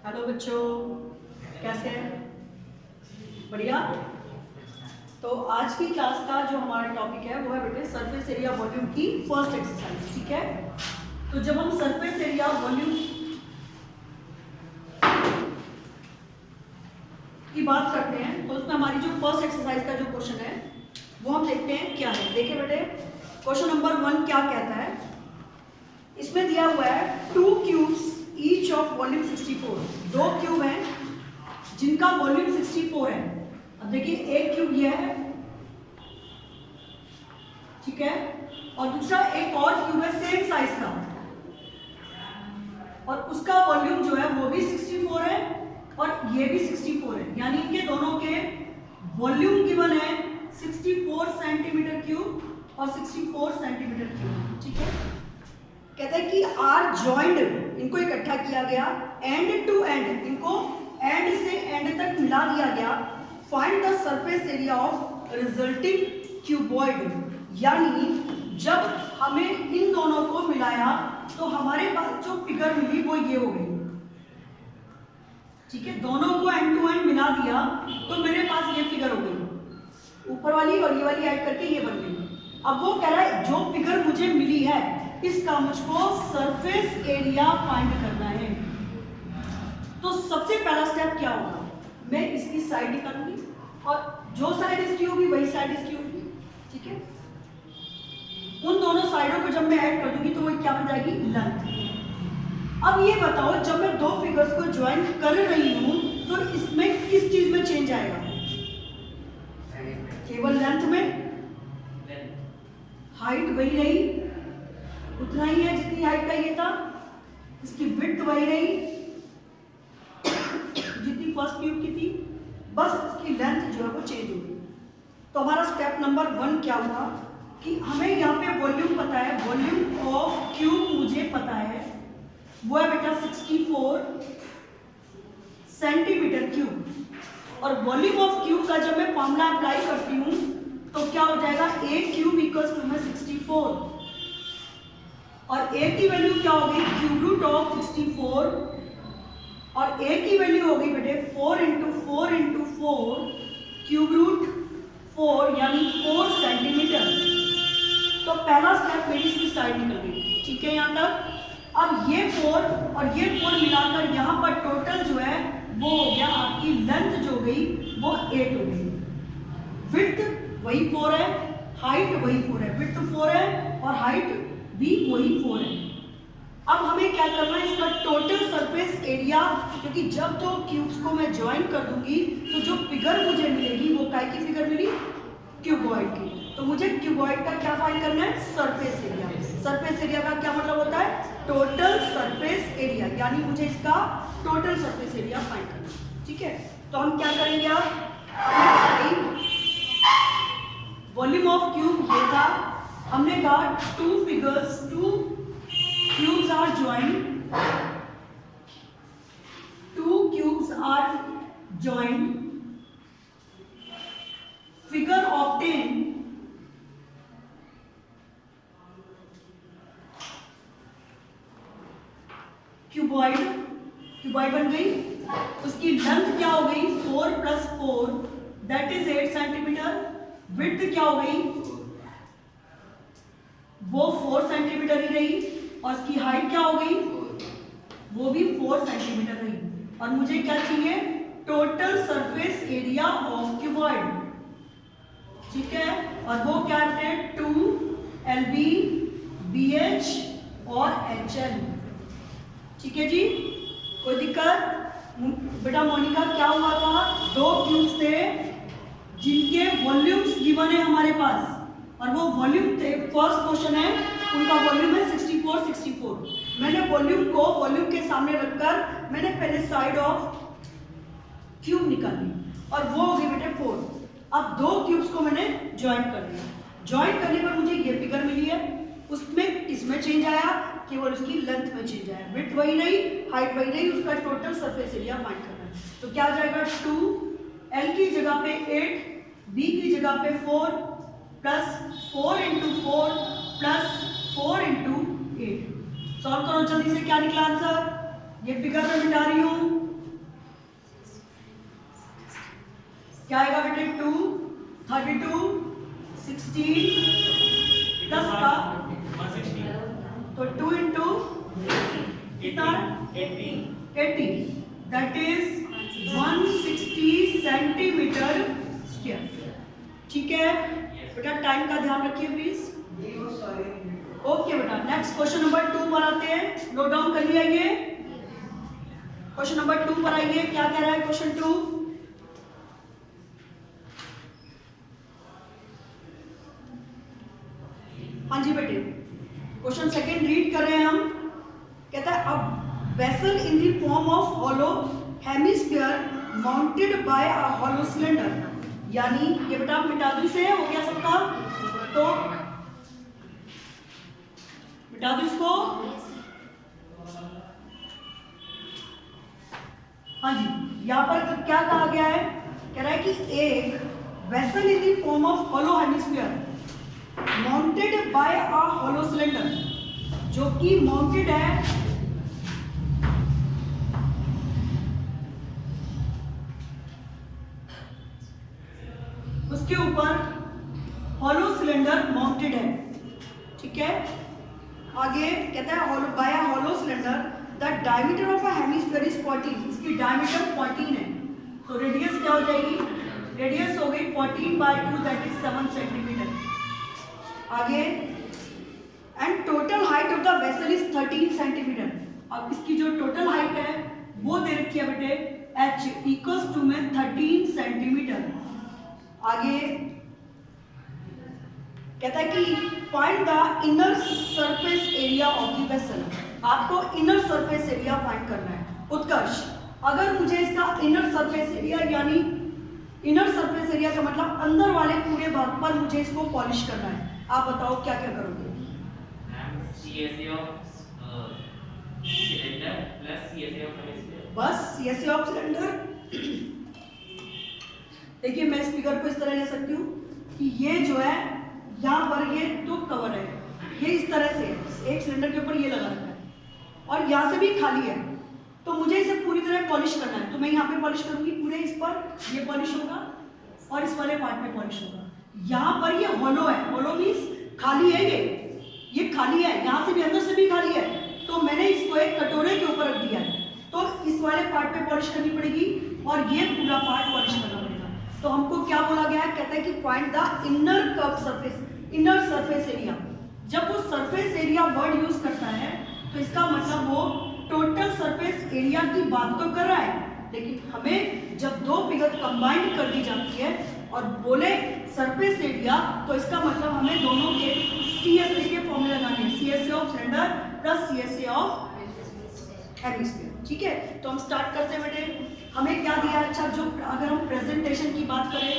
Hello बच्चों, कैसे हैं? बढ़िया। तो आज की क्लास का जो हमारा टॉपिक है वो है बेटे सरफेस एरिया वॉल्यूम की फर्स्ट एक्सरसाइज। ठीक है, तो जब हम सरफेस एरिया वॉल्यूम की बात करते हैं तो उसमें हमारी जो फर्स्ट एक्सरसाइज का जो क्वेश्चन है वो हम देखते हैं क्या है। देखिए बेटे, क्वेश्चन नंबर 1 क्या कहता है। इसमें दिया हुआ है 2 cubes each of volume 64। 2 cube हैं जिनका वॉल्यूम 64 है। अब देखिए, एक क्यूब ये है, ठीक है, और दूसरा एक और क्यूब है सेम साइज का, और उसका वॉल्यूम जो है वो भी 64 है और ये भी 64 है। यानी इनके दोनों के वॉल्यूम गिवन है 64 सेंटीमीटर क्यूब और 64 सेंटीमीटर क्यूब। ठीक है, कहता है कि आर जॉइंड, इनको इकट्ठा किया गया, एंड टू एंड, इनको एंड से एंड तक मिला दिया गया। Find the surface area of resulting cuboid. यानी जब हमें इन दोनों को मिलाया तो हमारे पास जो फिगर मिली वो ये हो गई। ठीक है, दोनों को एंड टू एंड मिला दिया तो मेरे पास ये फिगर हो गई, ऊपर वाली और ये वाली ऐड करके ये बन गई। अब वो कह रहा है जो फिगर मुझे मिली है इसका मुझको सरफेस एरिया फाइंड करना है। तो सबसे पहला स्टेप क्या होगा, मैं इसकी साइड निकालूंगी और जो साइड इसकी होगी वही साइड इसकी होगी। ठीक है, उन दोनों साइडों को जब मैं ऐड कर दूंगी तो वो क्या बन जाएगी, लेंथ। अब ये बताओ, जब मैं दो फिगर्स को ज्वाइन कर रही हूं तो इसमें किस चीज में चेंज आएगा? केवल लेंथ में। हाइट वही रही, उतना ही है जितनी हाइट का ये था। इसकी विड्थ वही रही जितनी फर्स्ट क्यूब की थी, बस इसकी लेंथ जो है वो चेंज हो गई। तो हमारा स्टेप नंबर 1 क्या हुआ कि हमें यहाँ पे वॉल्यूम पता है, वॉल्यूम ऑफ क्यूब मुझे पता है, वो है बेटा 64 सेंटीमीटर क्यूब। और वॉल्यूम ऑफ क्यूब का जब मैं फॉर्मूला अप्लाई करती हूँ तो क्या हो जाएगा, ए क्यूब इक्वल्स टू में 64, और ए की वैल्यू क्या हो गई, क्यूब रूट ऑफ 64, और ए की वैल्यू हो गई बेटे 4 इंटू 4 इंटू 4, क्यूब रूट 4 यानी 4 सेंटीमीटर। तो पहला स्टेप मेरी इसकी साइड निकल गई। ठीक है, यहाँ तक। अब ये 4 और ये 4 मिलाकर यहाँ पर टोटल जो है वो हो गया, आपकी लेंथ जो गई वो 8 हो गई। विड्थ वही 4 है, हाइट वही 4 है, विड्थ 4 है और हाइट भी वही 4 है। अब हमें क्या करना है, इसका टोटल सरफेस एरिया, क्योंकि जब दो क्यूब्स को मैं ज्वाइन कर दूंगी तो जो फिगर मुझे मिलेगी वो काय की फिगर मिली, क्यूबॉइड की। तो मुझे क्यूबॉइड का क्या फाइंड करना है, सरफेस एरिया। सरफेस एरिया का क्या मतलब होता है, टोटल सरफेस एरिया, यानी मुझे इसका टोटल सरफेस एरिया फाइंड करना है। ठीक है, तो हम क्या करेंगे, आप वॉल्यूम ऑफ क्यूब ये था, हमने कहा 2 figures, 2 cubes are joined, 2 cubes are joined, figure obtained cuboid, cuboid बन गई। उसकी लेंथ क्या हो गई, 4 + 4 दैट इज 8 सेंटीमीटर। विड्थ क्या हो गई, वो 4 सेंटीमीटर ही रही, और इसकी हाइट क्या हो गई, वो भी 4 सेंटीमीटर रही। और मुझे क्या चाहिए, total surface area of cuboid. ठीक है, और वो क्या है, 2 LB BH और HL। ठीक है जी, कोई दिक्कत? बेटा मोनिका, क्या हुआ था, 2 क्यूब्स थे जिनके वॉल्यूम्स गिवन है हमारे पास, और वो वॉल्यूम थे, फर्स्ट क्वेश्चन है उनका वॉल्यूम है 64 64। मैंने वॉल्यूम को वॉल्यूम के सामने रखकर मैंने पहले साइड ऑफ क्यूब निकाली और वो हो गई बेटे 4। अब 2 क्यूब्स को मैंने ज्वाइन कर दिया, ज्वाइन करने पर मुझे ये फिगर मिली है। उसमें किसमें चेंज आया, केवल उसकी लेंथ में चेंज आया, विड्थ वही रही, हाइट वही रही, उसका टोटल सरफेस एरिया फाइंड करना है। तो क्या आ जाएगा, 2 L की जगह पे 8, B की जगह पे 4 plus 4 into 4 plus 4 into 8। Solve करो जल्दी से, क्या निकला आंसर, ये फिगर में मिटा रही हूं, क्या आएगा बेटे 2 32 16 10 का 160 तो 2 इंटू कितना 80 दैट इज 160 सेंटीमीटर स्क्वायर। ठीक है बेटा, टाइम का ध्यान रखिए प्लीज। ओके बेटा, नेक्स्ट क्वेश्चन नंबर 2 पर आते हैं। नोट डाउन कर लिया ये क्वेश्चन नंबर 2 पर आइए। क्या कह रहा है क्वेश्चन 2? हाँ जी बेटे, क्वेश्चन सेकंड रीड कर रहे हैं हम। कहता है अब vessel in the form of hollow hemisphere mounted by a hollow cylinder, यानी ये बेटा मिटा दू से हो गया सबका, तो मिटा दो इसको। हाँ जी, यहाँ पर क्या कहा गया है? कह रहा है कि एक vessel in the form of hollow hemisphere mounted by a hollow cylinder, जो कि माउंटेड है उसके ऊपर हॉलो सिलेंडर माउंटेड है। ठीक है, आगे कहता है hollow by a hollow cylinder the diameter of a hemisphere is 14, इसकी डायमीटर 14 है, तो रेडियस क्या हो जाएगी? रेडियस हो गई 14/2 दैट इज 7 सेंटीमीटर। आगे and total height of the vessel is 13 centimetre. अब इसकी जो टोटल हाइट है वो दे रखी है बेटे h इक्वल्स टू में 13 सेंटीमीटर। आगे कहता है कि find the inner surface area of the vessel, आपको इनर सरफेस एरिया फाइंड करना है। उत्कर्ष, अगर मुझे इसका इनर सरफेस एरिया, यानी इनर सरफेस एरिया का मतलब अंदर वाले पूरे भाग पर मुझे इसको पॉलिश करना है, आप बताओ क्या क्या करोगे? CSA of cylinder plus CSA of hemisphere। बस CSA ऑफ सिलेंडर। देखिए मैं स्पीकर को इस तरह ले सकती हूँ कि ये जो है यहाँ पर ये दो कवर है, ये इस तरह से एक सिलेंडर के ऊपर ये लगा रखा है और यहाँ से भी खाली है, तो मुझे इसे पूरी तरह पॉलिश करना है। तो मैं यहाँ पे पॉलिश करूंगी, पूरे इस पर ये पॉलिश होगा और इस वाले पार्ट पे पॉलिश होगा। यहाँ पर ये हॉलो है, हॉलो मीन्स खाली है, ये खाली है, यहाँ से भी अंदर से भी खाली है, तो मैंने इसको एक कटोरे के ऊपर रख दिया है, तो इस वाले पार्ट पे पॉलिश करनी पड़ेगी और ये पूरा पार्ट पॉलिश करना पड़ेगा। तो हमको क्या बोला गया है? कहता है कि find the inner curve surface, inner surface area. जब वो सरफेस एरिया वर्ड यूज करता है तो इसका मतलब वो टोटल सरफेस एरिया की बात तो कर रहा है, लेकिन हमें जब दो फिगर कंबाइंड कर दी जाती है और बोले सरफेस एरिया, तो इसका मतलब हमें दोनों के CSA के फॉर्मूले लगाने हैं, CSA of cylinder plus CSA of hemisphere. ठीक है, तो हम स्टार्ट करते हैं बेटे। हमें क्या दिया है? अच्छा, जो अगर हम प्रेजेंटेशन की बात करें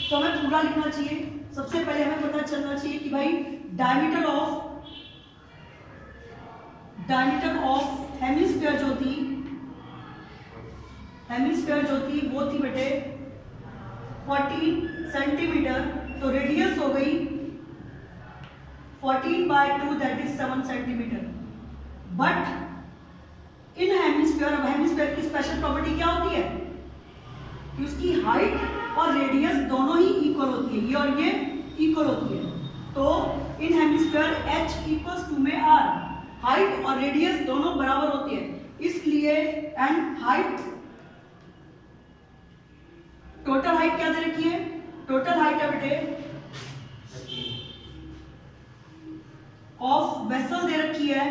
तो हमें पूरा लिखना चाहिए। सबसे पहले हमें पता चलना चाहिए कि भाई डायमीटर ऑफ हेमिस्फीयर जो थी वो थी बेटे 14 सेंटीमीटर, तो रेडियस हो गई 14/2 that is 7 centimetre. But in hemisphere, अब हेमिस्फीयर की स्पेशल प्रॉपर्टी क्या होती है कि उसकी हाइट और रेडियस दोनों ही इक्वल होती है, ये और ये इक्वल होती है। तो इन हेमिस्फीयर h इक्वल्स टू में r, हाइट और रेडियस दोनों बराबर होती है, इसलिए एंड हाइट, टोटल हाइट क्या दे रखी है? टोटल हाइट है बेटे ऑफ वेसल दे रखी है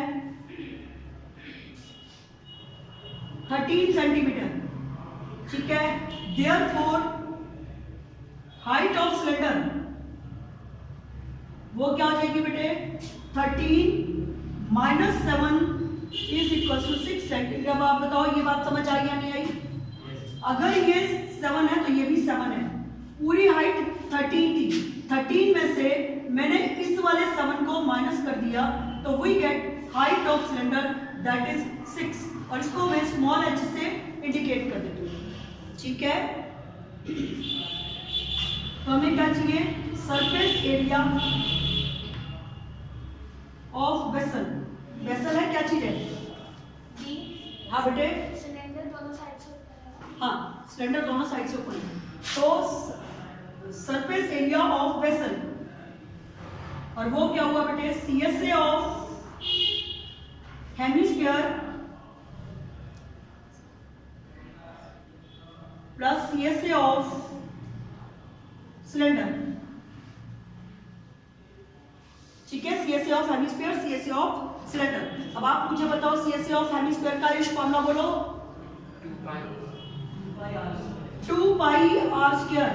13 सेंटीमीटर। ठीक है, देयरफॉर हाइट ऑफ सिलेंडर वो क्या हो जाएगी बेटे? 13 minus 7 is equal to 6 centimetre. अब आप बताओ ये बात समझ आई या नहीं आई? अगर ये 7 है तो ये भी 7 है। पूरी हाइट 13 थी, 13 में से मैंने इस वाले 7 को माइनस कर दिया, तो we get height of cylinder that is 6, और इसको मैं स्मॉल h से इंडिकेट कर देती हूँ। ठीक है, तो हमें क्या चाहिए? Surface area of vessel. Vessel है क्या चीज है? हाँ बेटे, सिलेंडर दोनों साइड से ऊपर है। हाँ सिलेंडर दोनों साइड से ऊपर है। तो सरफेस एरिया ऑफ वेसल, और वो क्या हुआ बेटे, CSA of hemisphere plus CSA of cylinder. ठीक है, CSA of hemisphere, CSA of cylinder. अब आप मुझे बताओ CSA ऑफ हेमिस्फीयर का इस फॉर्मूला बोलो। 2 पाई आर स्क्वायर,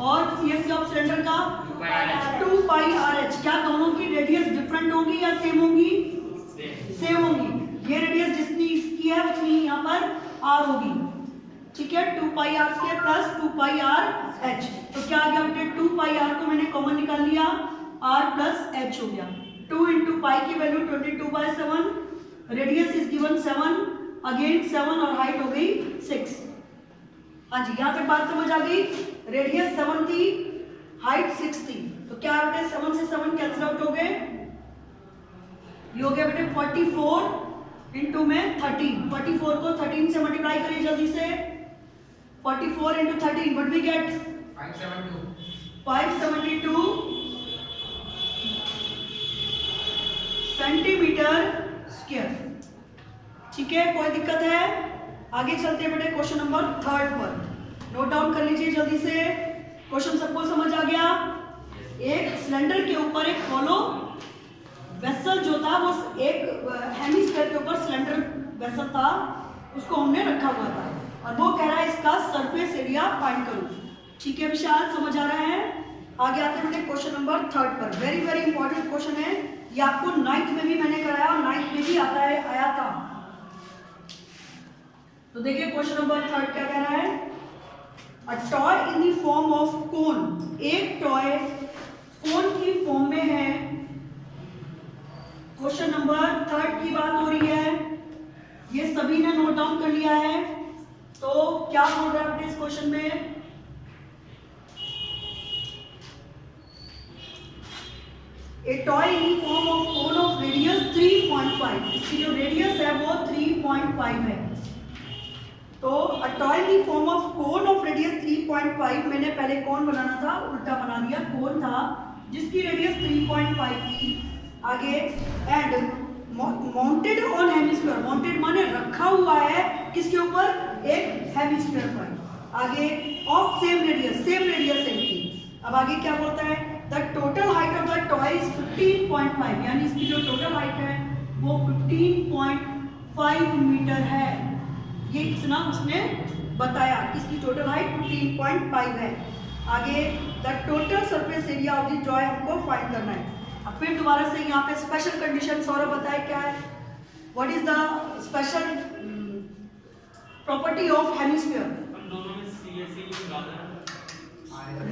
और CSA ऑफ सिलेंडर का 2 पाई आर एच। क्या दोनों की रेडियस डिफरेंट होगी या सेम होगी? सेम होगी। ये रेडियस जितनी इसकी है उतनी यहाँ पर आर होगी। ठीक है, 2 pi r square plus 2 pi r h. तो क्या आ गया बेटे, 2 पाई आर को मैंने कॉमन निकाल लिया, आर प्लस एच हो गया। 2 इंटू पाई की value 22/7, radius is given 7, again 7 और हाइट हो गई 6। हाँ जी, यहाँ तक बात समझ आ गई। रेडियस 7 थी, हाइट 6 थी, तो क्या बेटे 7 से 7 कैंसिल आउट हो गए, ये हो गया बेटे 44 इंटू में 13। 44 को 13 से मल्टीप्लाई करिए जल्दी से। 44 into 13, what we get? 572 centimetre square. ठीक है, कोई दिक्कत है? आगे चलते हैं बेटे क्वेश्चन नंबर 3 पर। नोट डाउन कर लीजिए जल्दी से। क्वेश्चन सबको समझ आ गया? एक सिलेंडर के ऊपर एक होलो वेसल जो था, वो एक हेमिस्फीयर के ऊपर सिलेंडर वेसल था, उसको हमने रखा हुआ था, और वो कह रहा है इसका सरफेस एरिया फाइंड करो। ठीक है विशाल, समझ आ रहा है? आगे आते हैं क्वेश्चन नंबर 3 पर। वेरी वेरी इंपॉर्टेंट क्वेश्चन है ये, आपको 9th में भी मैंने कराया और 9th में भी आया था। तो देखिए क्वेश्चन नंबर 3 क्या कह रहा है। A toy in the form of cone, एक टॉय कोन की फॉर्म में है। क्वेश्चन नंबर 3 की बात हो रही है, ये सभी ने नोट डाउन कर लिया है। तो क्या बोल रहा है इस क्वेश्चन में, ए toy in form of cone of radius 3.5, इसकी जो रेडियस है वो 3.5 है। तो a toy in form of cone of radius 3.5, मैंने पहले कौन बनाना था, उल्टा बना दिया, कोन था जिसकी रेडियस 3.5 थी। आगे and mounted on hemisphere, mounted माने रखा हुआ है किसके ऊपर, एक हेमिस्फीयर पर। आगे of same radius, same radius है इनकी। अब आगे क्या बोलता है, the total height of the toy is 15.5, यानी इसकी जो टोटल हाइट है वो 15.5 मीटर है। ये इतना उसने बताया, इसकी टोटल हाइट 15.5 है। आगे the total surface area of the toy हमको फाइंड करना है। अब फिर दोबारा से यहाँ पे स्पेशल कंडीशन सौरभ बताए क्या है, what is the special property of hemisphere. दोनों में CSA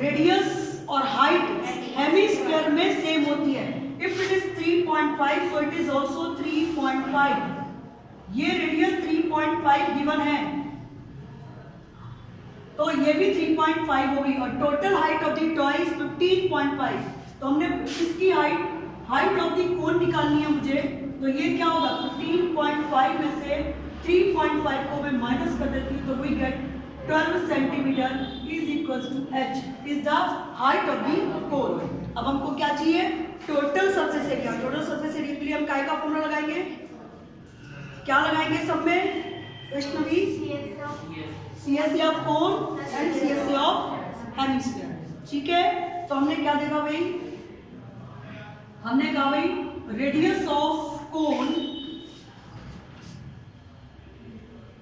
रेडियस और हाइट हेमिस्फीयर में सेम होती है। If it is 3.5 so it is also 3.5। ये रेडियस 3.5 गिवन है, तो ये भी 3.5 होगी, और total height of the toy is 15.5। तो हमने इसकी हाइट ऑफ द कोन निकालनी है मुझे, तो ये क्या होगा, 15.5 में से 3.5 को मैं माइनस कर देती हूँ, तो we get 12 centimetre is equal to h is the height of the cone. अब हमको क्या चाहिए, total surface area. Total surface area के लिए हम काय का फॉर्मूला लगाएंगे, क्या लगाएंगे सब में, Vaishnavi, CSA of cone and CSA of hemisphere. ठीक है, तो हमने क्या देखा भाई, हमने कहा भाई रेडियस ऑफ कोन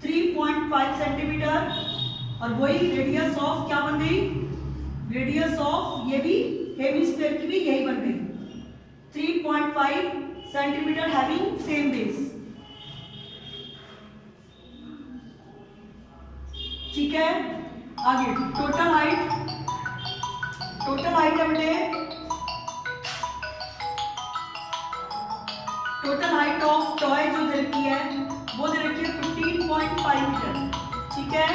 3.5 सेंटीमीटर, और वही रेडियस ऑफ क्या बन गई, रेडियस ऑफ ये भी हेमिस्फीयर की भी यही बन गई 3.5 सेंटीमीटर हैविंग सेम बेस। ठीक है, आगे टोटल हाइट है बेटे, टोटल हाइट ऑफ टॉय जो दे रखी है वो दे रखी है 15.5 मीटर। ठीक है,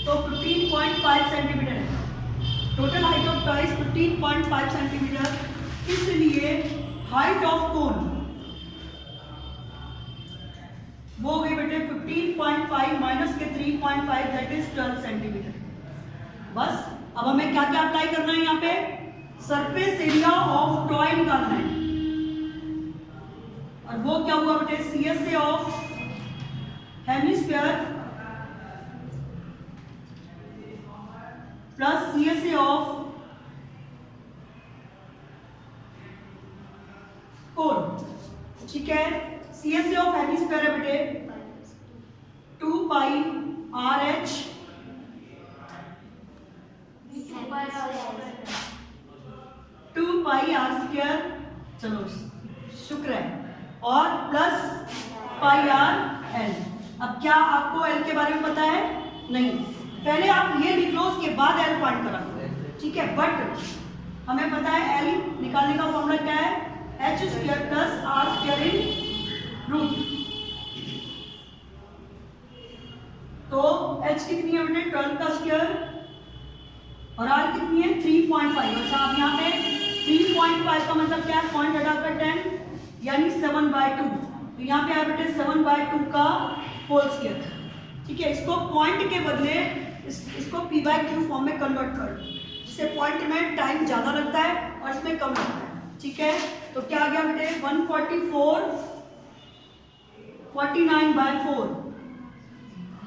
तो 15.5 सेंटीमीटर है, total height of toy 15.5 centimetre. इसलिए हाइट ऑफ कोन वो हो गई बेटे 15.5 माइनस के 3.5 दैट इज 12 सेंटीमीटर। बस अब हमें क्या क्या अप्लाई करना है यहाँ पे, सरफेस एरिया ऑफ टॉय निकालना है। और वो क्या हुआ बेटे, CSA of hemisphere plus CSA of cone. ठीक है, CSA ऑफ हेमिस्फीयर है बेटे 2 पाई RH 2 पाई R स्क्वायर, चलो शुक्र है, और प्लस पाई R L। अब क्या आपको L के बारे में पता है? नहीं, पहले आप ये लिख लो, उसके बाद L फाइंड करा लो। ठीक है, बट हमें पता है L निकालने का फॉर्मूला क्या है, H square plus R square in root. तो H कितनी है बेटे 12 का स्क्वायर और R कितनी है 3.5। अच्छा, अब यहाँ पे 3.5 का मतलब क्या है, पॉइंट हटाकर 10 यानी 7/2। तो यहाँ पे आया बेटे 7/2 का होल स्क्वायर। ठीक है, इसको पॉइंट के बदले इसको P/Q फॉर्म में कन्वर्ट कर दो, जिससे पॉइंट में टाइम ज़्यादा लगता है और इसमें कम लगता है। ठीक है, तो क्या आ गया बेटे 144 49/4,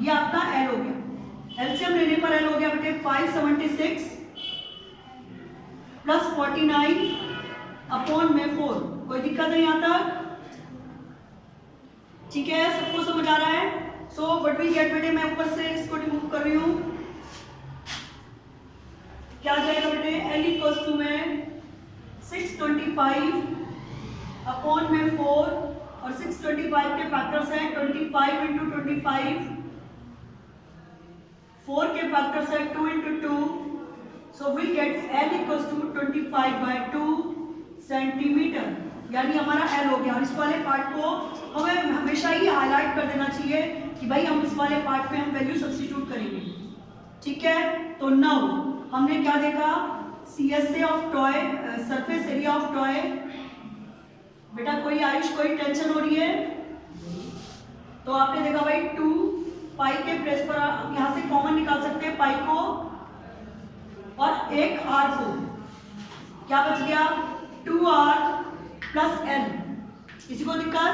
ये आपका L हो गया। एलसीएम लेने पर L हो गया बेटे 576 प्लस 49 अपॉन में 4। कोई दिक्कत है यहाँ तक? ठीक है, सबको समझ आ रहा है? सो व्हाट वी गेट बेटे, मैं ऊपर से इसको रिमूव कर रही हूँ, क्या आ जाएगा बेटे L इक्वल्स टू में 625 अपॉन में 4 और 625 के फैक्टर्स हैं 25 इंटू 25, 4 के फैक्टर्स हैं 2 into 2, so we get L equals to 25/2 centimetre, यानी हमारा L हो गया। और इस वाले पार्ट को हमें हमेशा ही हाईलाइट कर देना चाहिए कि भाई हम इस वाले पार्ट में हम वैल्यू सब्स्टिट्यूट करेंगे। ठीक है, तो नाउ हमने क्या देखा, CSA of toy, surface area of toy. बेटा कोई आयुष, कोई टेंशन हो रही है? तो आपने देखा भाई 2 पाई के प्लेस पर यहां से कॉमन निकाल सकते हैं पाई को और एक R को, क्या बच गया 2R प्लस L। किसी को दिक्कत?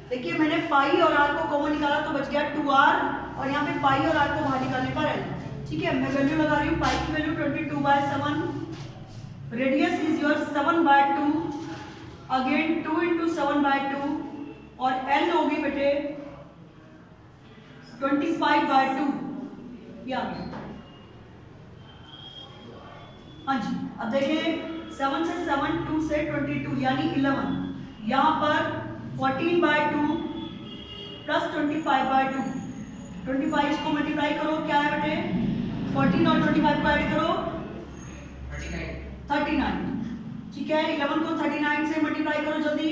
देखिए मैंने पाई और R को कॉमन निकाला तो बच गया 2R और यहाँ पे पाई और R को बाहर निकालने पर L। ठीक है, मैं वैल्यू लगा रही हूँ, पाई की value 22/7, radius is your 7/2, again 2 into 7/2 और L होगी बेटे 25/2, ये आ गया। हाँ जी, अब देखिए 7 से 7, 2 से 22 यानी 11, यहाँ पर 14/2 प्लस 25/2, 25 इसको मल्टीप्लाई करो, क्या है बेटे 14 और 25 को ऐड करो 39। ठीक है, 11 को 39 से मल्टीप्लाई करो जल्दी,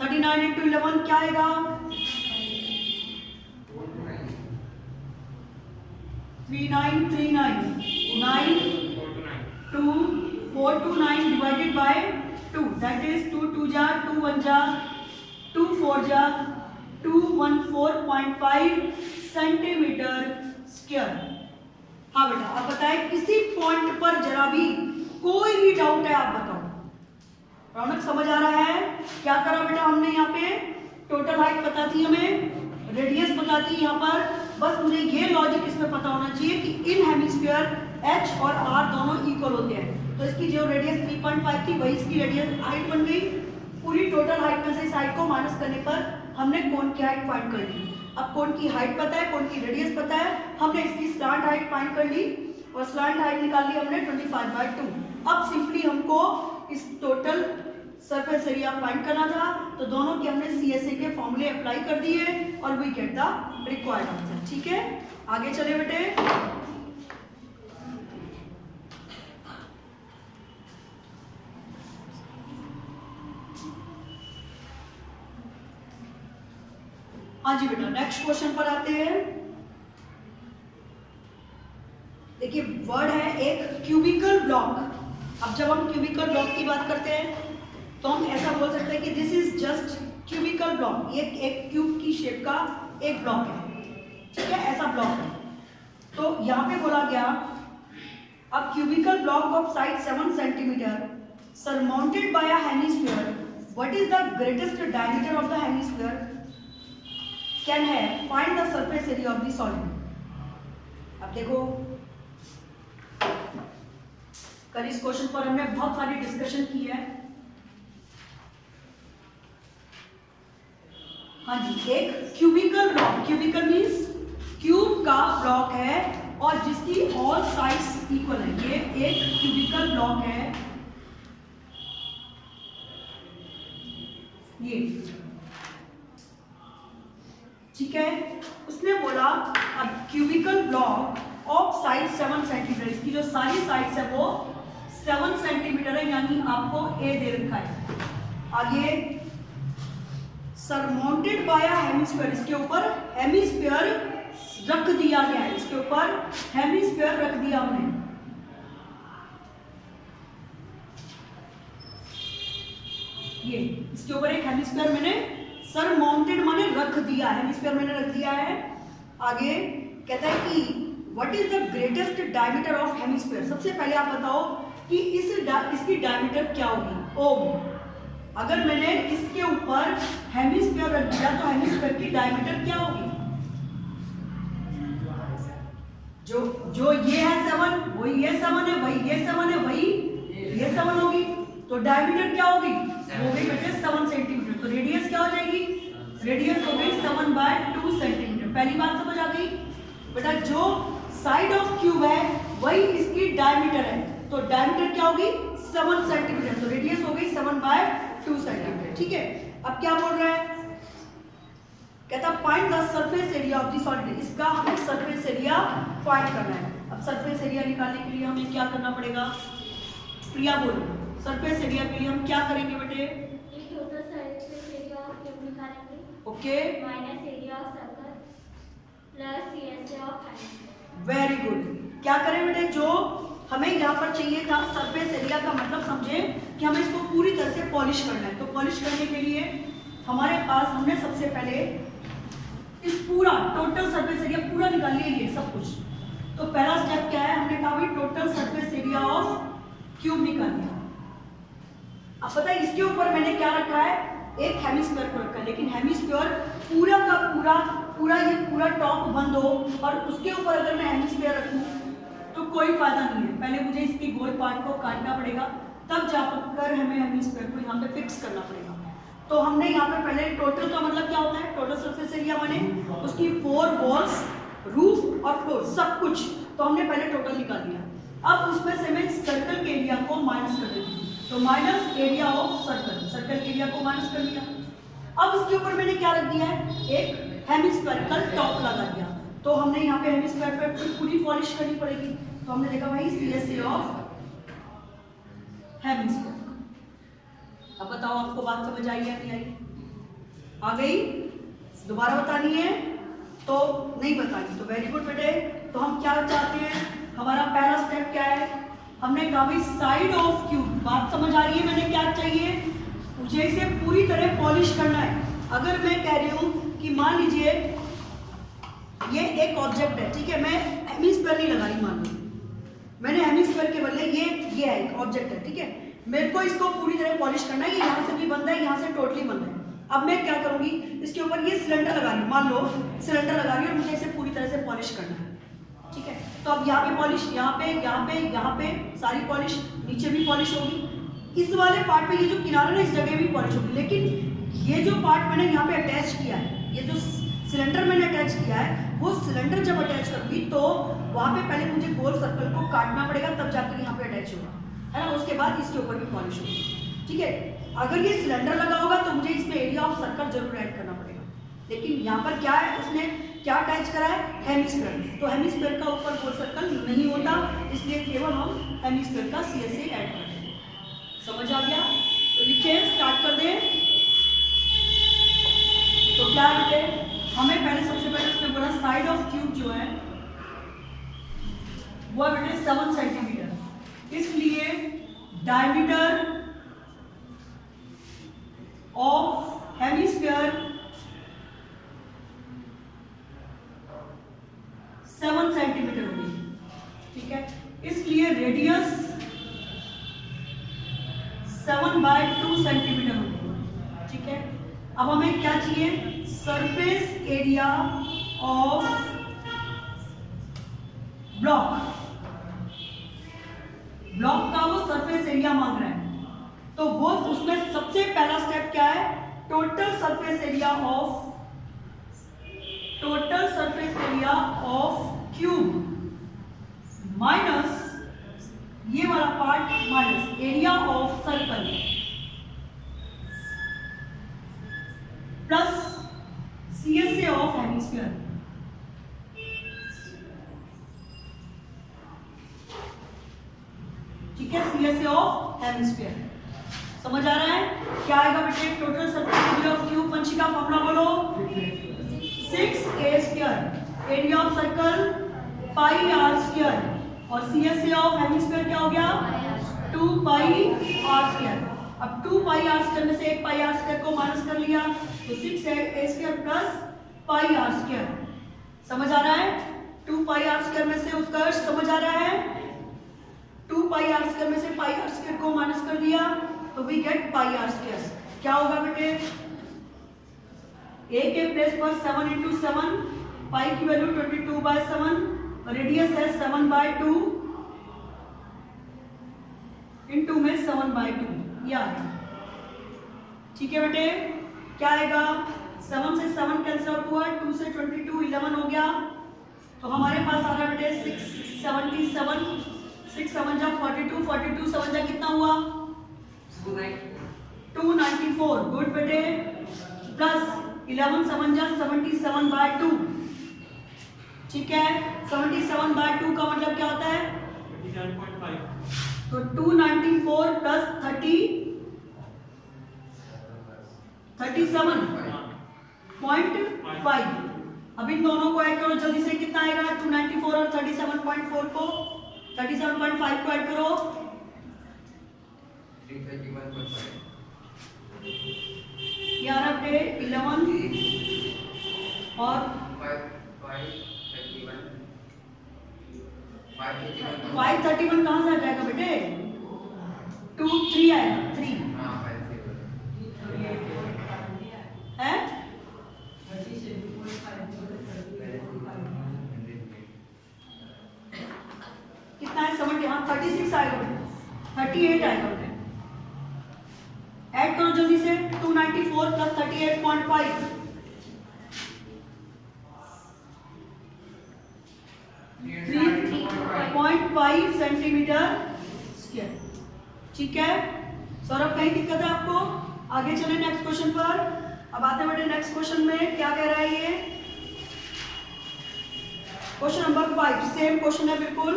39 इंटू 11 क्या आएगा 3939 9 2 4 to 9 divided by 2, that is 2 2 जा 2 1 जा 2 4 जा 214.5 सेंटीमीटर स्क्वायर। हाँ बेटा, अब बताएं किसी पॉइंट पर जरा भी कोई भी डाउट है आप बताओ। रौनक समझ आ रहा है? क्या करा बेटा हमने यहाँ पे, टोटल हाइट पता थी हमें, रेडियस पता थी, यहाँ पर बस मुझे ये लॉजिक इसमें पता होना चाहिए कि इन हेमिस्फीयर H और R दोनों इक्वल होते हैं। तो इसकी जो रेडियस 3.5 थी वही इसकी रेडियस हाइट बन गई। पूरी टोटल हाइट में से इस हाइट को माइनस करने पर हमने कोन की हाइट फाइंड कर ली। अब कोन की हाइट पता है, कोन की रेडियस पता है, हमने इसकी स्लांट हाइट फाइंड कर ली और स्लांट हाइट निकाल ली हमने 25/2। अब सिंपली हमको इस टोटल सरफेस एरिया फाइंड करना था, तो दोनों के हमने CSA के फॉर्मूले अप्लाई कर दिए और we get the required answer. ठीक है, आगे चले बेटे। हाँ जी बेटा, नेक्स्ट क्वेश्चन पर आते हैं। देखिए वर्ड है एक क्यूबिकल ब्लॉक। अब जब हम क्यूबिकल ब्लॉक की बात करते हैं तो हम ऐसा बोल सकते हैं कि this is just cubical block, ये एक क्यूब की शेप का एक ब्लॉक है, ठीक है, ऐसा ब्लॉक है। तो यहाँ पे बोला गया अब cubical block of side 7 centimetre surmounted by a hemisphere, what is the greatest diameter of the hemisphere can have, find the surface area of the solid। अब देखो कल इस क्वेश्चन पर हमने बहुत सारी डिस्कशन की है। हाँ जी, एक cubical block, cubical means cube का ब्लॉक है और जिसकी ऑल साइड्स इक्वल है, ये एक क्यूबिकल ब्लॉक है, ये ठीक है। उसने बोला अब cubical block of side 7 centimetre, इसकी जो सारी साइड्स है वो 7 सेंटीमीटर है, यानी आपको ए दे रखा है। आगे सरमाउंटेड बाय अ हेमिस्फीयर, इसके ऊपर हेमिस्फीयर रख दिया गया है, इसके ऊपर हेमिस्फीयर रख दिया हमने। ये इसके ऊपर एक हेमिस्फीयर मैंने सरमाउंटेड माने रख दिया, हेमिस्फीयर मैंने रख दिया है। आगे कहता है कि what is the greatest diameter of hemisphere, सबसे पहले आप बताओ कि इसकी डायमीटर क्या होगी, ओम। अगर मैंने इसके ऊपर हेमिस्फीयर रख दिया तो हेमिस्फीयर की डायमीटर क्या होगी, जो ये है 7, वही ये 7 है, वही ये 7 है, वही ये 7 होगी, तो डायमीटर क्या होगी, वो गई बेटे 7 सेंटीमीटर। तो रेडियस क्या हो जाएगी, रेडियस हो गई 7/2 सेंटीमीटर। पहली बात समझ आ गई बेटा, जो साइड ऑफ क्यूब है वही इसकी डायमीटर है, तो डायमीटर क्या होगी 7 सेंटीमीटर, तो रेडियस हो गई 7/2 सेंटीमीटर, ठीक है। अब क्या बोल रहा है, कहता find the surface area of the solid, इसका हमें सरफेस एरिया फाइंड करना है। अब सरफेस एरिया निकालने के लिए हमें क्या करना पड़ेगा, प्रिया बोलो, सरफेस एरिया के लिए हम क्या करेंगे बेटे, total surface area of cube निकालेंगे, okay, minus area of circle plus CSA of hemisphere. Very good. क्या करें बेटे, जो हमें यहाँ पर चाहिए था सरफेस एरिया का मतलब समझे कि हमें इसको पूरी तरह से पॉलिश करना है। तो पॉलिश करने के लिए हमारे पास हमने सबसे पहले इस पूरा टोटल सरफेस एरिया पूरा निकाल लिया, ये सब कुछ। तो पहला स्टेप क्या है, हमने कहा भाई total surface area of cube निकाल लिया। अब पता है इसके ऊपर मैंने क्या रखा है, एक हेमिस्फीयर को रखा है, लेकिन हेमिस्फीयर पूरा का पूरा ये पूरा टॉप बंद हो और उसके ऊपर अगर मैं हेमिस्फीयर रखूं तो कोई फायदा नहीं है। पहले मुझे इसकी गोल पार्ट को काटना पड़ेगा, तब जाकर हमें हेमिस्फीयर को यहाँ पे फिक्स करना पड़ेगा। तो हमने यहाँ पे पहले टोटल का मतलब क्या होता है, टोटल सरफेस एरिया माने उसकी 4 वॉल्स, रूफ और फ्लोर सब कुछ, तो हमने पहले टोटल निकाल दिया। अब उसमें से मैं सर्कल के एरिया को माइनस कर देती हूँ, तो minus area of circle, circle के एरिया को माइनस कर दिया। अब इसके ऊपर मैंने क्या रख दिया है, एक हेमिस्फेरिकल टॉप लगा दिया। तो हमने यहाँ पे हेमिस्फीयर पे पूरी पॉलिश करनी पड़ेगी, तो हमने देखा भाई सीएसए ऑफ हेमिस्फीयर। अब बताओ आपको बात समझ आई या नहीं आई, आ गई, दोबारा बतानी है तो नहीं बतानी, तो वेरी गुड बेटे। तो हम क्या चाहते हैं, हमारा पहला स्टेप क्या है, हमने कहा भाई साइड ऑफ क्यूब, बात समझ आ रही है, मैंने क्या चाहिए, मुझे इसे पूरी तरह पॉलिश करना है। अगर मैं कह रही हूं कि मान लीजिए ये एक ऑब्जेक्ट है, ठीक है, मैं हेमिस्फीयर नहीं लगा रही, मान लो मैंने हेमिस्फीयर के बदले ये है एक ऑब्जेक्ट है, ठीक है, मेरे को इसको पूरी तरह पॉलिश करना है, ये यहाँ से भी बंद है, यहाँ से टोटली बंद है। अब मैं क्या करूंगी, इसके ऊपर ये सिलेंडर लगा रही हूँ, मान लो सिलेंडर लगा रही हूँ और मुझे इसे पूरी तरह से पॉलिश करना है, ठीक है। तो अब यहाँ पे पॉलिश, यहाँ पे सारी पॉलिश, नीचे भी पॉलिश होगी, इस वाले पार्ट पे ये जो किनारा है इस जगह भी पॉलिश होगी, लेकिन ये जो पार्ट मैंने यहाँ पे अटैच किया है, ये जो सिलेंडर मैंने अटैच किया है, वो सिलेंडर जब अटैच करूंगी तो वहाँ पे पहले मुझे गोल सर्कल को काटना पड़ेगा, तब जाकर यहाँ पे अटैच होगा, है ना, उसके बाद इसके ऊपर भी पॉलिश होगी, ठीक है। अगर ये सिलेंडर लगा होगा तो मुझे इसमें एरिया ऑफ सर्कल जरूर ऐड करना पड़ेगा, लेकिन यहाँ पर क्या है, उसने क्या अटैच करा है, हेमिस्फीयर, तो हेमिस्फीयर का ऊपर गोल सर्कल नहीं होता, इसलिए केवल हम हेमिस्फीयर का सीएसए ऐड कर देंगे। समझ आ गया, तो लिखिए, स्टार्ट कर दें। तो क्या है, हमें पहले सबसे पहले उसने बोला साइड ऑफ क्यूब जो है वो है बेटे 7 सेंटीमीटर, इसलिए डायमीटर ऑफ हेमिस्फीयर 7 सेंटीमीटर होगी, ठीक है। इसलिए रेडियस 7/2 सेंटीमीटर होगी, ठीक है। अब हमें क्या चाहिए, surface area of block. Block का वो सरफेस एरिया मांग रहा है, तो वो उसमें सबसे पहला स्टेप क्या है, total surface area of cube minus ये वाला part minus area of circle plus CSA of hemisphere. ठीक है, CSA ऑफ हेमिस्फीयर। समझ आ रहा है क्या आएगा बेटे, total surface area of cube, Vanshika formula बोलो, 6a square, area of circle pi r square, और CSA ऑफ हेमिस्फीयर क्या हो गया, 2 पाई आर स्क्वायर। अब 2 पाई आर स्क्वायर में से 1 पाई आर स्क्वायर को माइनस कर लिया तो 6a square plus pi r square. समझ आ रहा है, 2 पाई आर स्क्वायर में से उत्कर्ष समझ आ रहा है, 2 पाई आर स्क्वायर में से पाई आर स्क्वायर को माइनस कर दिया तो we get pi r square. क्या होगा बेटे, a के प्लेस पर 7 इंटू 7, पाई की वैल्यू 22/7, रेडियस है 7/2 इंटू में 7/2, ये आ गया। ठीक है बेटे, क्या आएगा, 7 से 7 कैंसिल आउट हुआ, 2 से 22 11 हो गया, तो हमारे पास आ रहा है बेटे 677, 6 7 जा 42, 42 7 जा कितना हुआ 294। गुड बेटे, प्लस 11 7 जा 77/2, ठीक है। 77/2 का मतलब क्या होता है, 27.5, तो 294 प्लस 37.5। अब इन दोनों को ऐड करो जल्दी से, कितना आएगा, 294 और 37.4 को 37.5 को ऐड करो, 331.5, ये आ रहा है 11 और 531 कहाँ से आ जाएगा बेटे, 2 3 आएगा, 3 है, कितना है 70, हाँ 36 आएगा बेटे, 38 आएगा बेटे। ऐड करो जल्दी से, 294 प्लस 38.5, 3.5 सेंटीमीटर स्क्वायर। ठीक है सौरभ, कहीं दिक्कत है आपको, आगे चले नेक्स्ट क्वेश्चन पर। अब आते हैं बेटे नेक्स्ट क्वेश्चन में, क्या कह रहा है ये, क्वेश्चन नंबर 5, सेम क्वेश्चन है बिल्कुल।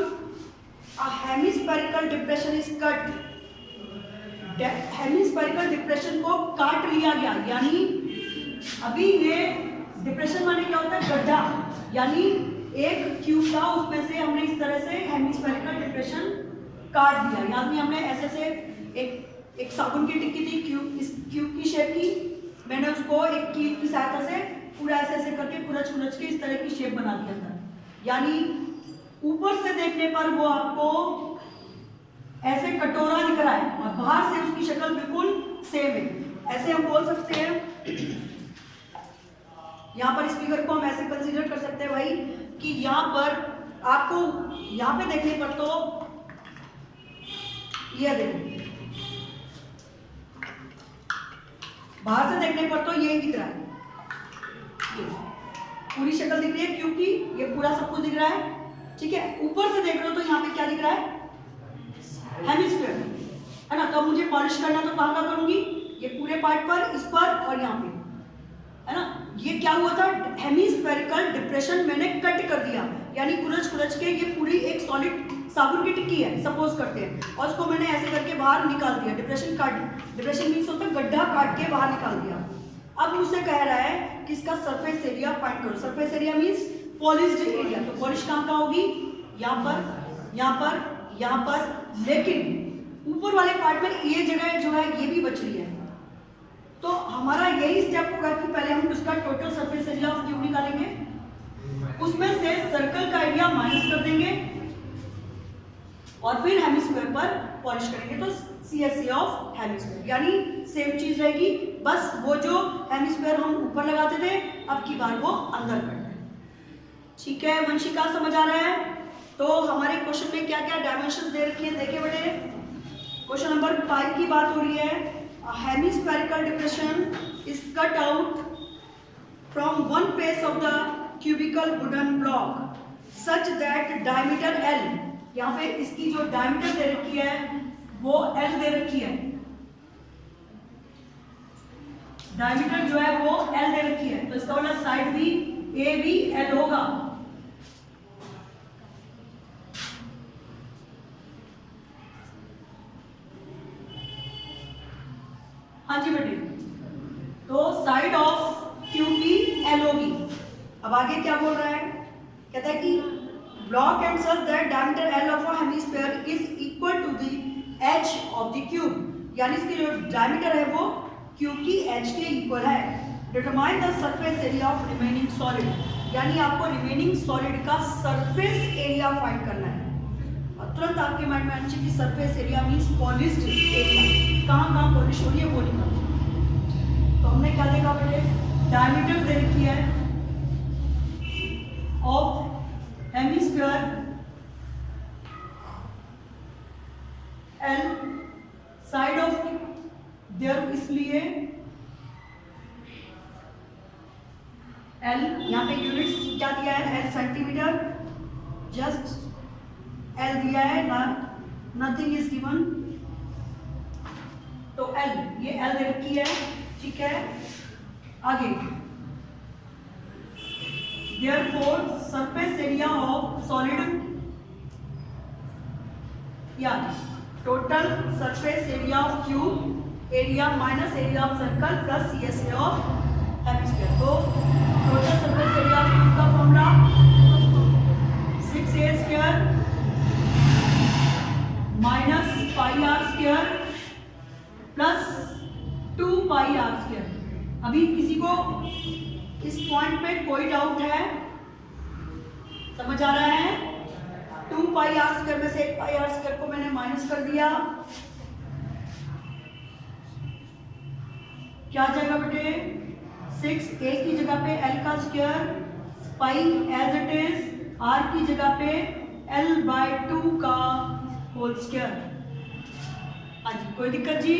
A hemispherical depression is cut, hemispherical depression को काट लिया गया, यानी अभी ये डिप्रेशन माने क्या होता है, गड्ढा, यानी एक क्यूब था उसमें से हमने इस तरह से हेमिस्फेरिकल डिप्रेशन काट दिया, यानी हमने ऐसे से एक साबुन की टिक्की थी क्यूब, इस क्यूब की शेप की, मैंने उसको एक कील की सहायता से पूरा ऐसे करके खुरच के इस तरह की शेप बना दिया था, यानी ऊपर से देखने पर वो आपको ऐसे कटोरा दिख रहा है और बाहर से उसकी शक्ल बिल्कुल सेम है। ऐसे हम बोल सकते हैं, यहाँ पर इस फिगर को हम ऐसे कंसीडर कर सकते हैं भाई कि यहाँ पर आपको यहाँ पे देखने पर तो ये देखो, बाहर से देखने पर तो यही दिख रहा है, ये पूरी शक्ल दिख रही है क्योंकि ये पूरा सब कुछ दिख रहा है, ठीक है। ऊपर से देख रहे हो तो यहाँ पे क्या दिख रहा है, हेमिस्फीयर, है ना। तो मुझे पॉलिश करना तो कहाँ का करूंगी, ये पूरे पार्ट पर, इस पर और यहाँ पे, है ना। ये क्या हुआ था, हेमिस्फेरिकल डिप्रेशन मैंने कट कर दिया, यानी खुरच के ये पूरी एक सॉलिड साबुन की टिक्की है सपोज करते हैं, और उसको मैंने ऐसे करके बाहर निकाल दिया, डिप्रेशन मीन्स होता है गड्ढा काट के बाहर निकाल दिया। अब मुझसे कह रहा है कि इसका सरफेस एरिया फाइंड करो, surface area means polished area, तो पॉलिश कहाँ का होगी, यहाँ पर, यहाँ पर, यहाँ पर, लेकिन ऊपर वाले पार्ट में ये जगह जो है ये भी बच रही तो हमारा यही स्टेप होगा कि पहले हम उसका total surface area of cube निकालेंगे, उसमें से सर्कल का एरिया माइनस कर देंगे और फिर हेमिस्फीयर पर पॉलिश करेंगे, तो CSA ऑफ हेमिस्फीयर, यानी सेम चीज रहेगी, बस वो जो हेमिस्फीयर हम ऊपर लगाते थे अब की बार वो अंदर करना है। ठीक है वंशिका, समझ आ रहा है? तो हमारे क्वेश्चन में क्या क्या डायमेंशंस दे रखी है देखिए बेटे। क्वेश्चन नंबर 5 की बात हो रही है। A hemispherical depression is cut out from one face of the cubical wooden block such that diameter L, यहाँ पे इसकी जो डायमीटर दे रखी है वो L दे रखी है, डायमीटर जो है वो L दे रखी है, तो इसका वाला साइड भी A भी L होगा। हाँ जी बेटे, तो साइड ऑफ क्यूब की L होगी। अब आगे क्या बोल रहा है, कहता है कि block and such that diameter L of a hemisphere is equal to the edge of the cube, यानी इसकी जो डायमीटर है वो क्यूब की एज के इक्वल है। Determine the surface area of remaining solid, यानी आपको रिमेनिंग सॉलिड का सरफेस एरिया फाइंड करना है। और तुरंत आपके माइंड में आना चाहिए कि surface area means polished area, कहाँ पॉलिश हो रही है वो निकाल। तो हमने क्या देखा बेटे, डायमीटर दे रखी है of hemisphere L, side of their, इसलिए L, यहाँ पे यूनिट्स क्या दिया है, L सेंटीमीटर, जस्ट L दिया है ना, नथिंग इज गिवन, तो L, ये L दे रखी है। ठीक है आगे, therefore surface area of solid, या total surface area of cube area minus area of circle plus CSA of hemisphere. तो total surface area of cube का formula 6A² minus πr² plus 2πr²। अभी किसी को इस पॉइंट पे कोई doubt है, समझ आ रहा है? 2πr² में से 1πr² को मैंने माइनस कर दिया, क्या आ जाएगा बेटे, 6A की जगह पे L का square, pi as it is, R की जगह पे L/2 का होल स्क्वायर। हाँ जी, कोई दिक्कत जी?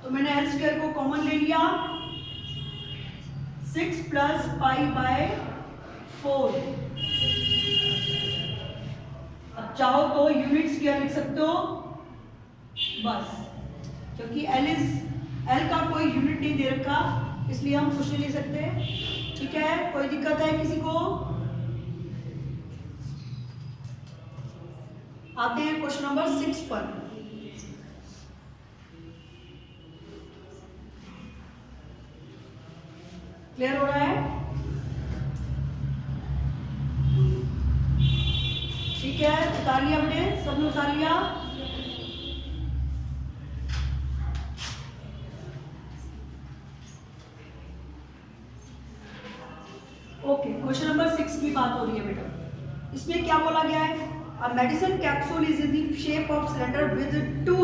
तो मैंने L² को कॉमन ले लिया, 6 + π/4। अब चाहो तो यूनिट स्क्वायर लिख सकते हो बस, क्योंकि L का कोई यूनिट नहीं दे रखा इसलिए हम कुछ नहीं ले सकते। ठीक है, कोई दिक्कत है किसी को? आते हैं क्वेश्चन नंबर 6 पर। क्लियर हो रहा है? ठीक है, उतार लिया बेटे, सबने उतार लिया? ओके, क्वेश्चन नंबर 6 की बात हो रही है बेटा। इसमें क्या बोला गया है, A medicine capsule is in the shape of cylinder with 2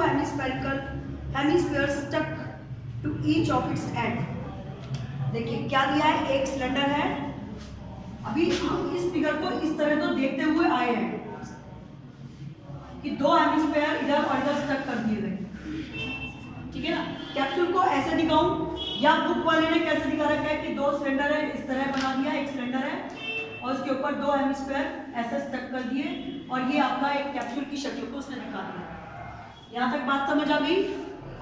hemispheres stuck to each of its end। देखिए क्या दिया है, एक सिलेंडर है। अभी हम इस फिगर को इस तरह तो देखते हुए आए हैं कि 2 हेमिस्फीयर इधर और इधर स्टक कर दिए गए। ठीक है ना, कैप्सूल को ऐसे दिखाऊं या बुक वाले ने कैसे दिखा रखा है कि 2 सिलेंडर है, इस तरह बना दिया, एक सिलेंडर है और उसके ऊपर 2 हेमिस्फीयर ऐसे स्टक कर दिए और ये आपका एक कैप्सूल की शक्ल को उसने दिखा दिया। यहाँ तक बात समझ आ गई?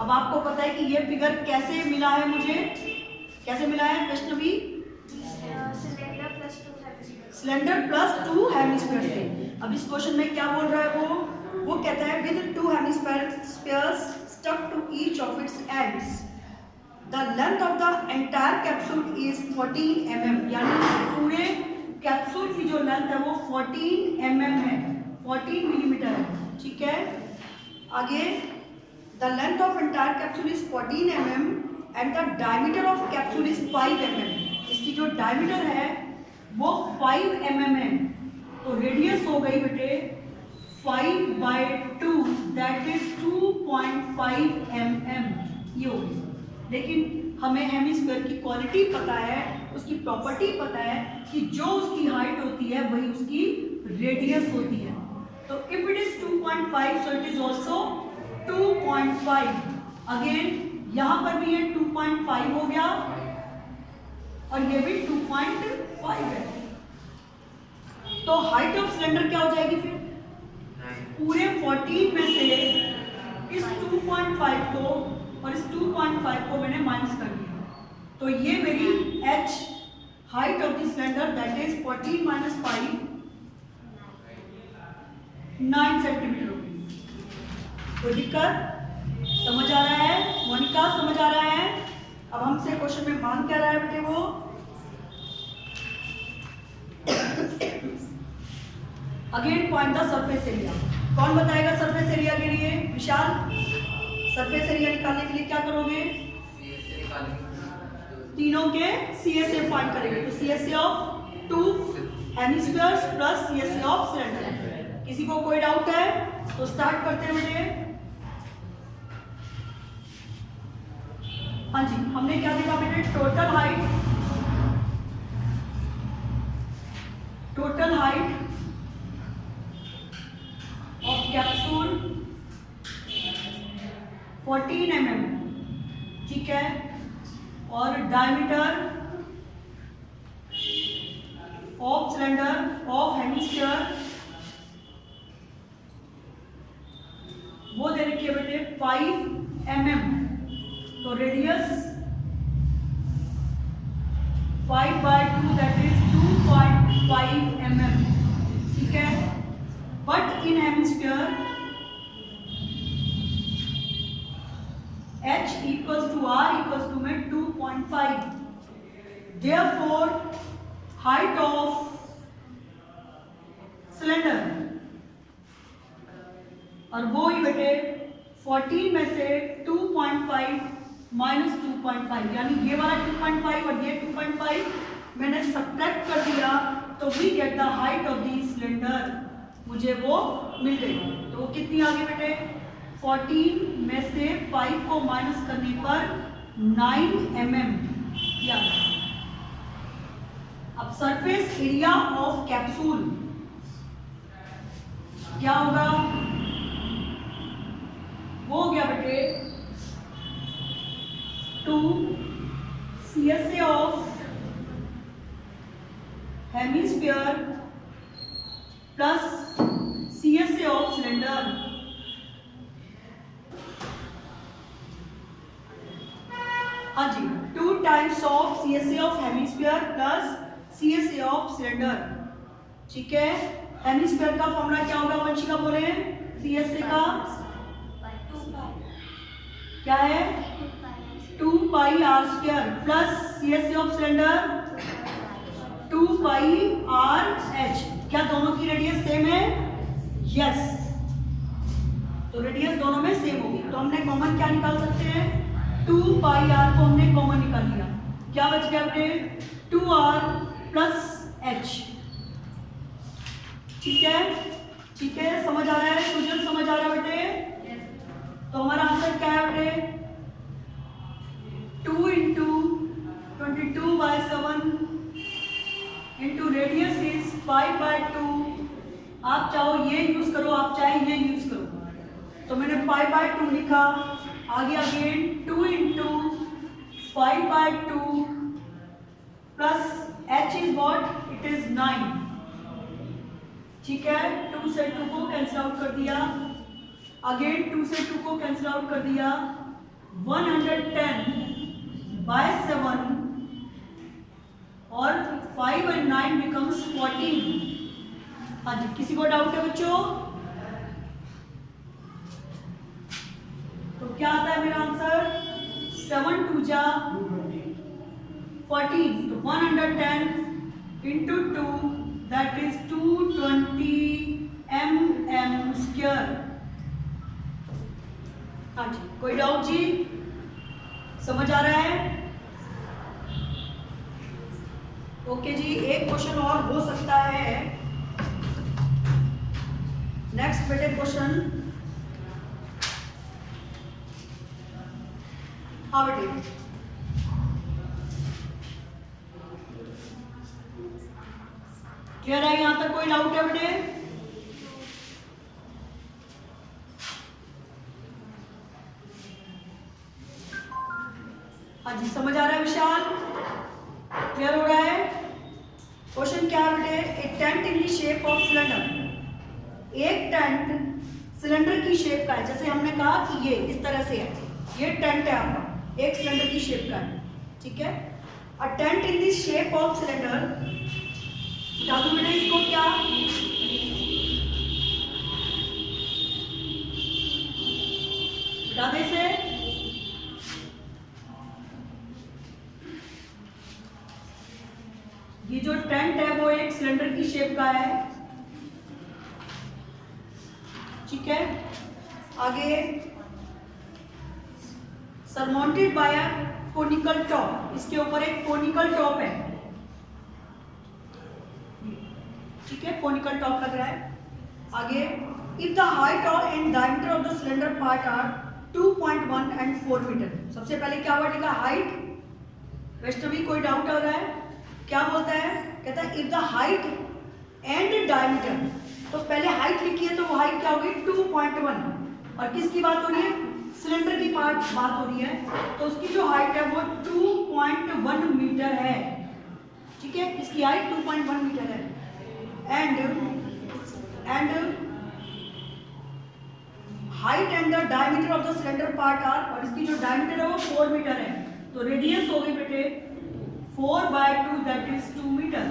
अब आपको पता है कि ये फिगर कैसे मिला है, मुझे कैसे मिला है वैष्णवी? सिलेंडर प्लस 2 हेमिस्फीयर से। अब इस क्वेश्चन में क्या बोल रहा है वो कहता है with 2 hemispheres stuck to each of its ends the length of the entire capsule is 14 mm, यानी पूरे कैप्सूल की जो लेंथ है वो 14 mm है, 14 मिलीमीटर है। ठीक है, आगे the length of entire capsule is 14 mm and the diameter of capsule is 5 mm। इसकी जो डायमीटर है वो 5 mm है, तो रेडियस हो गई बेटे 5/2, दैट इज 2.5 mm ये हो गई। लेकिन हमें हेमिस्फीयर की क्वालिटी पता है, उसकी प्रॉपर्टी पता है कि जो उसकी हाइट होती है वही उसकी रेडियस होती है। तो if it is 2.5 so it is also 2.5। Again यहाँ पर भी ये 2.5 हो गया और ये भी 2.5 है। तो हाइट ऑफ सिलेंडर क्या हो जाएगी फिर? पूरे 14 में से इस 2.5 को और इस 2.5 को मैंने माइनस कर दिया, तो ये मेरी h height of the cylinder that is 14 - 5 9 centimetre होगी। कोई दिक्कत? समझ आ रहा है? मोनिका समझ आ रहा है? अब हमसे क्वेश्चन में मांग क्या रहा है बेटे? वो again point the surface area. कौन बताएगा सरफेस एरिया के लिए? विशाल, सरफेस एरिया निकालने के लिए क्या करोगे? तीनों के CSA फाइंड करेंगे। तो CSA of 2 hemispheres plus CSA of cylinder. किसी को कोई डाउट है तो स्टार्ट करते हुए। हाँ जी, हमने क्या देखा बेटे? Total height of capsule 14 mm, ठीक है, और diameter of cylinder of hemisphere वो दे रखी है बेटे 5 mm। तो रेडियस 5/2 दैट इज 2.5 mm, ठीक है। But in hemisphere h equals to r equals to में 2.5। therefore height of सिलेंडर और वो ही बेटे 14 में से 2.5 - 2.5 यानी ये वाला 2.5 और ये 2.5 मैंने सब्ट्रैक्ट कर दिया, तो we get the height of the cylinder, मुझे वो मिल गई। तो वो कितनी आ गई बेटे? 14 में से 5 को माइनस करने पर 9 mm किया। अब सरफेस एरिया ऑफ कैप्सूल क्या होगा? वो हो गया बेटे 2 CSA of hemisphere plus CSA of cylinder. हाँ जी, 2 times of CSA of hemisphere plus CSA of cylinder, ठीक है। हेमिस्फीयर का फॉर्मूला क्या होगा? वंशिका बोले। CSA का क्या है? 2πr² plus CSA of cylinder 2πrh। क्या दोनों की रेडियस सेम है? यस, तो रेडियस दोनों में सेम होगी, तो हमने कॉमन क्या निकाल सकते हैं? 2πr को हमने कॉमन निकाल लिया, क्या बच गया बेटे? 2r प्लस h, ठीक है। ठीक है, समझ आ रहा है? सुजन समझ आ रहा है बेटे? तो हमारा आंसर क्या है बेटे? 2 × 22/7 इंटू रेडियस इज 5/2। आप चाहो ये यूज करो, आप चाहे ये यूज करो, तो मैंने 5/2 लिखा। आगे again 2 × 5/2 plus h is what? It is 9, ठीक है। 2 से 2 को कैंसिल आउट कर दिया, अगेन 2 से 2 को कैंसिल आउट कर दिया। 110/7 और 5 and 9 becomes 14। हाँ जी, किसी को डाउट है बच्चों? तो क्या आता है मेरा आंसर? 7 × 2 = 14, तो 110 × 2 दैट इज 220 mm²। हाँ जी, कोई डाउट जी? समझ आ रहा है? ओके जी, एक क्वेश्चन और हो सकता है। नेक्स्ट बेटे क्वेश्चन। हाँ बेटे, क्लियर है? यहां तक कोई डाउट है बेटे? हाँ जी, समझ आ रहा है विशाल? क्लियर हो रहा है? क्वेश्चन क्या है बेटे? A tent in the shape of cylinder. एक टेंट सिलेंडर की शेप का है, जैसे हमने कहा कि ये इस तरह से है, ये टेंट है आपका, एक सिलेंडर की शेप का है, ठीक है? A tent in the shape of cylinder, जादू बेटे इसको क्या बता दे से? ये जो टेंट है वो एक सिलेंडर की शेप का है, ठीक है? आगे surmounted bye a conical top, इसके ऊपर एक कोनिकल टॉप है, ठीक है? कोनिकल टॉप लग रहा है। आगे इफ द हाइट और and diameter of the cylinder part are 2.1 and 4 metre. सबसे पहले क्या वर्ड लिखा? हाइट। वैसे भी कोई डाउट हो रहा है? क्या बोलता है? कहता है if the height and diameter, तो पहले हाइट लिखी है तो वो हाइट क्या होगी? 2.1। और किसकी बात हो रही है? सिलेंडर की बात हो रही है, तो उसकी जो हाइट है वो 2.1 मीटर है, ठीक है? इसकी हाइट 2.1 मीटर है। And height and the diameter of the cylinder part are, और इसकी जो डायमीटर है वो 4 मीटर है, तो रेडियस होगी बेटे 4/2, दैट इज 2 मीटर।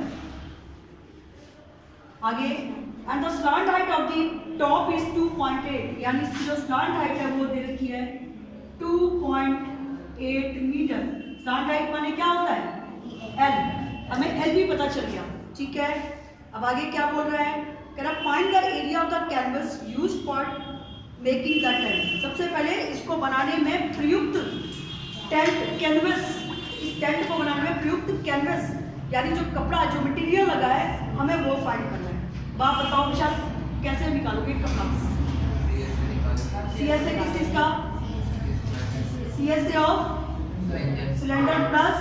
आगे and the slant height of the top is 2.8, यानी इसकी जो स्लांट हाइट है वो दे रखी है 2.8 मीटर। स्लांट हाइट माने क्या होता है? एल। हमें एल भी पता चल गया, ठीक है? अब आगे क्या बोल रहा है? कह रहा find the area of the canvas used for making the tent. सबसे पहले इसको बनाने में प्रयुक्त टेंट कैनवस, इस टेंट को बनाने में प्रयुक्त कैनवस यानी जो कपड़ा, जो मटेरियल लगा है, हमें वो फाइंड करना है। बात बताओ विशाल, कैसे निकालोगे कपड़ा? सीएसए किस चीज का? CSA of cylinder plus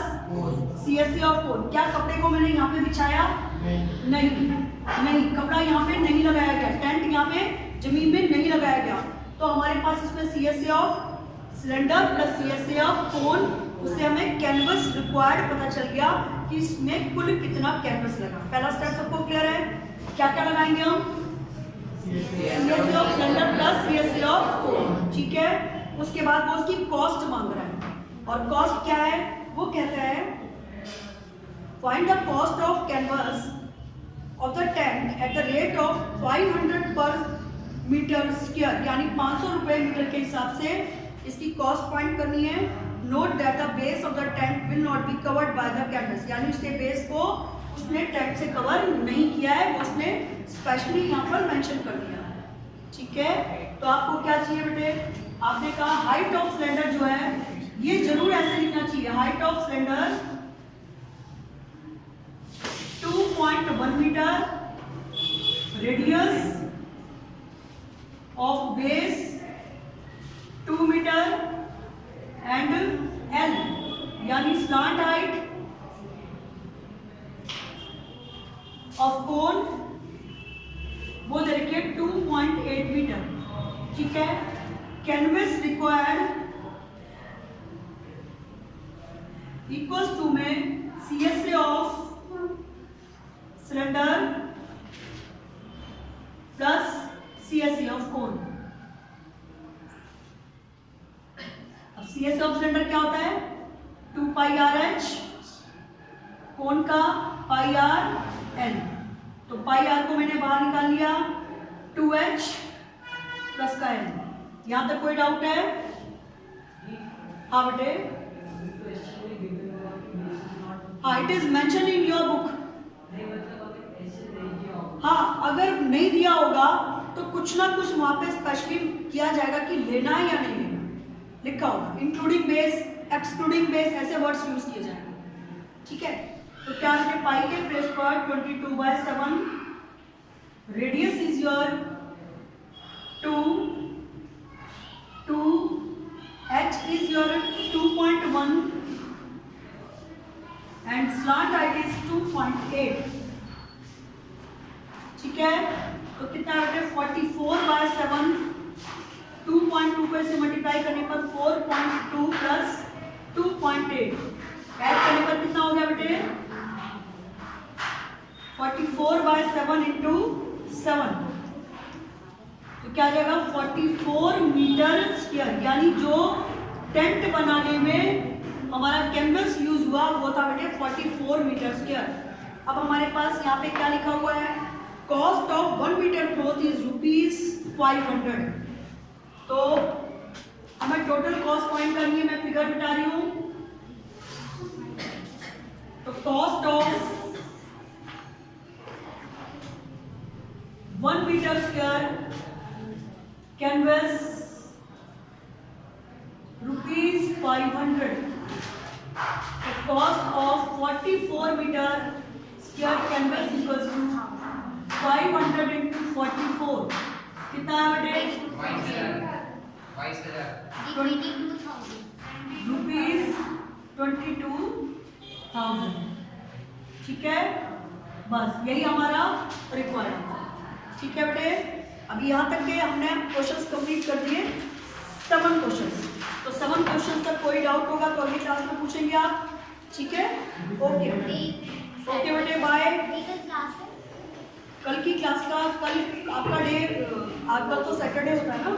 CSA of कोन। क्या कपड़े को मैंने यहाँ पे बिछाया? नहीं, कपड़ा यहाँ पे नहीं लगाया गया, टेंट यहाँ पे जमीन में नहीं लगाया गया, तो हमारे पास इसमें CSA of cylinder plus CSA of कोन, उससे हमें कैनवस रिक्वायर्ड पता चल गया कि इसमें कुल कितना कैनवस लगा। पहला स्टेप सबको क्लियर है? क्या क्या लगाएंगे हम? CSA of cylinder plus CSA of कोन, ठीक है? उसके बाद वो उसकी कॉस्ट मांग रहा है, और कॉस्ट क्या है? वो कहता है find the cost of canvas of the tent at the rate of 500 पर मीटर स्क्वायर, यानी 500 रुपए मीटर के हिसाब से इसकी कॉस्ट फाइंड करनी है। Note that the base of the tent will not be covered by the canvas, यानी उसके बेस को उसने टेंट से कवर नहीं किया है, वो उसने स्पेशली यहाँ पर मेंशन कर दिया, ठीक है? तो आपको क्या चाहिए बेटे? आपने कहा हाइट ऑफ सिलेंडर जो है ये जरूर ऐसे लिखना चाहिए, height of cylinder 2.1 metre, radius of base 2 metre and L यानी स्लांट हाइट ऑफ कोन वो दे रखिए 2.8 मीटर, ठीक है? कैनवस रिक्वायर्ड इक्वल्स टू में CSA of cylinder plus CSA of cone. अब सीएसए ऑफ सिलेंडर क्या होता है? 2 पाई आर एच, कोन का पाई आर एन, तो पाई आर को मैंने बाहर निकाल लिया, 2h प्लस का एन। यहां तक कोई डाउट है? हाँ बेटे, हाँ, it is mention in your book. हाँ, अगर नहीं दिया होगा तो कुछ ना कुछ वहां पे स्पेशली किया जाएगा कि लेना है या नहीं लेना, लिखा होगा इंक्लूडिंग बेस एक्सक्लूडिंग बेस, ऐसे वर्ड्स यूज किए जाएंगे, ठीक है। तो क्या बेटे पाई के प्लेस पर 22/7, radius is your 2, h is your 2.1 and slant height is 2.8, ठीक है। तो कितना बेटे 44/7, 2.2 पे से मल्टीप्लाई करने पर 4.2 प्लस 2.8 ऐड करने पर कितना हो गया बेटे 44/7 इंटू 7, तो क्या आ जाएगा 44 मीटर स्क्वायर, यानी जो टेंट बनाने में हमारा कैनवस यूज हुआ वो था बेटे 44 मीटर स्क्वायर। अब हमारे पास यहाँ पे क्या लिखा हुआ है, cost of 1 metre cloth is ₹500। तो हमें टोटल कॉस्ट फाइंड करनी है, मैं फिगर बता रही हूँ। तो cost of 1 metre square canvas ₹500। Cost of 44 metre square canvas equals to 500 into 44 कितना है बेटे ₹22,000, ठीक है। बस यही हमारा रिक्वायरमेंट है, ठीक है बेटे। अभी यहाँ तक के हमने क्वेश्चंस कंप्लीट कर दिए, 7 क्वेश्चंस। तो 7 क्वेश्चंस तक कोई डाउट होगा तो अगली क्लास में पूछेंगे आप, ठीक है। ओके ओके बेटे बाय। कल की क्लास का, कल आपका डे, आपका तो सैटरडे होता है ना,